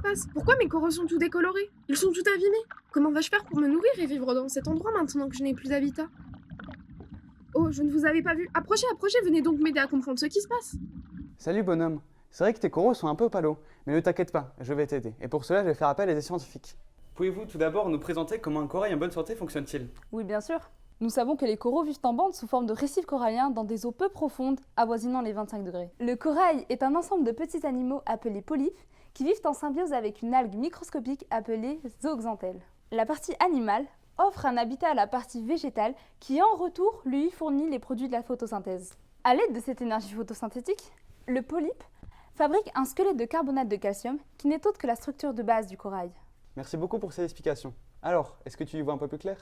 passe? Pourquoi mes coraux sont tout décolorés? Ils sont tout abîmés. Comment vais-je faire pour me nourrir et vivre dans cet endroit maintenant que je n'ai plus d'habitat? Oh, je ne vous avais pas vu. Approchez, approchez, venez donc m'aider à comprendre ce qui se passe. Salut bonhomme. C'est vrai que tes coraux sont un peu palos, mais ne t'inquiète pas, je vais t'aider. Et pour cela, je vais faire appel à des scientifiques. Pouvez-vous tout d'abord nous présenter comment un corail en bonne santé fonctionne-t-il? Oui, bien sûr. Nous savons que les coraux vivent en bande sous forme de récifs coralliens dans des eaux peu profondes, avoisinant les 25 degrés. Le corail est un ensemble de petits animaux appelés polypes qui vivent en symbiose avec une algue microscopique appelée zooxanthelle. La partie animale offre un habitat à la partie végétale qui, en retour, lui fournit les produits de la photosynthèse. À l'aide de cette énergie photosynthétique, le polype fabrique un squelette de carbonate de calcium qui n'est autre que la structure de base du corail. Merci beaucoup pour ces explications. Alors, est-ce que tu y vois un peu plus clair?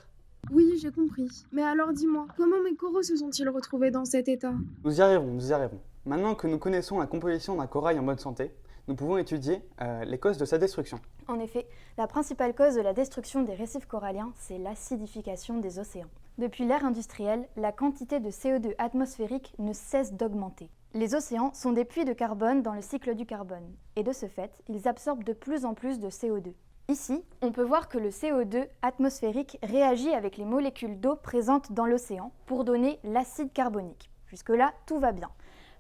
Oui, j'ai compris. Mais alors dis-moi, comment mes coraux se sont-ils retrouvés dans cet état? Nous y arriverons, nous y arriverons. Maintenant que nous connaissons la composition d'un corail en bonne santé, nous pouvons étudier les causes de sa destruction. En effet, la principale cause de la destruction des récifs coralliens, c'est l'acidification des océans. Depuis l'ère industrielle, la quantité de CO2 atmosphérique ne cesse d'augmenter. Les océans sont des puits de carbone dans le cycle du carbone, et de ce fait, ils absorbent de plus en plus de CO2. Ici, on peut voir que le CO2 atmosphérique réagit avec les molécules d'eau présentes dans l'océan pour donner l'acide carbonique. Jusque-là, tout va bien.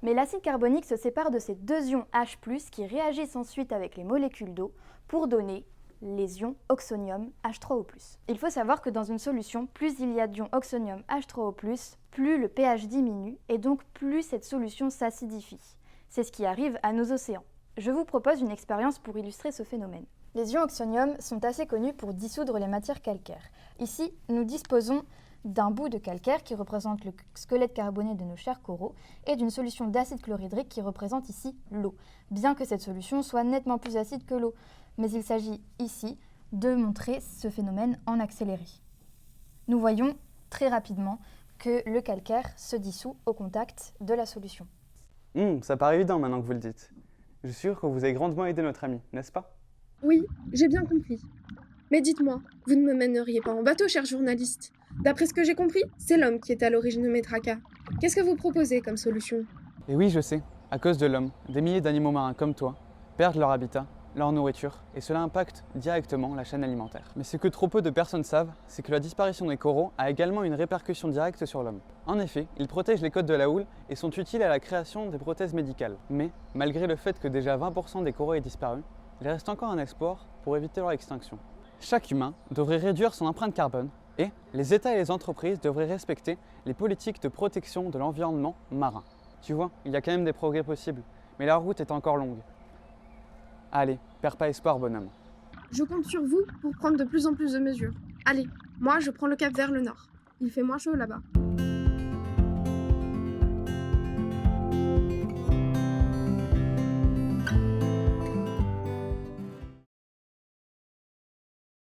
Mais l'acide carbonique se sépare de ces deux ions H+, qui réagissent ensuite avec les molécules d'eau pour donner les ions oxonium H3O+. Il faut savoir que dans une solution, plus il y a d'ions oxonium H3O+, plus le pH diminue et donc plus cette solution s'acidifie. C'est ce qui arrive à nos océans. Je vous propose une expérience pour illustrer ce phénomène. Les ions oxonium sont assez connus pour dissoudre les matières calcaires. Ici, nous disposons d'un bout de calcaire qui représente le squelette carboné de nos chers coraux et d'une solution d'acide chlorhydrique qui représente ici l'eau, bien que cette solution soit nettement plus acide que l'eau. Mais il s'agit ici de montrer ce phénomène en accéléré. Nous voyons très rapidement que le calcaire se dissout au contact de la solution. Ça paraît évident maintenant que vous le dites. Je suis sûr que vous avez grandement aidé notre ami, n'est-ce pas? Oui, j'ai bien compris. Mais dites-moi, vous ne me mèneriez pas en bateau, cher journaliste? D'après ce que j'ai compris, c'est l'homme qui est à l'origine de mes tracas. Qu'est-ce que vous proposez comme solution? Et oui, je sais, à cause de l'homme, des milliers d'animaux marins comme toi perdent leur habitat, leur nourriture, et cela impacte directement la chaîne alimentaire. Mais ce que trop peu de personnes savent, c'est que la disparition des coraux a également une répercussion directe sur l'homme. En effet, ils protègent les côtes de la houle et sont utiles à la création des prothèses médicales. Mais, malgré le fait que déjà 20% des coraux aient disparu, il reste encore un espoir pour éviter leur extinction. Chaque humain devrait réduire son empreinte carbone et les États et les entreprises devraient respecter les politiques de protection de l'environnement marin. Tu vois, il y a quand même des progrès possibles, mais la route est encore longue. Allez, perds pas espoir, bonhomme. Je compte sur vous pour prendre de plus en plus de mesures. Allez, moi je prends le cap vers le nord. Il fait moins chaud là-bas.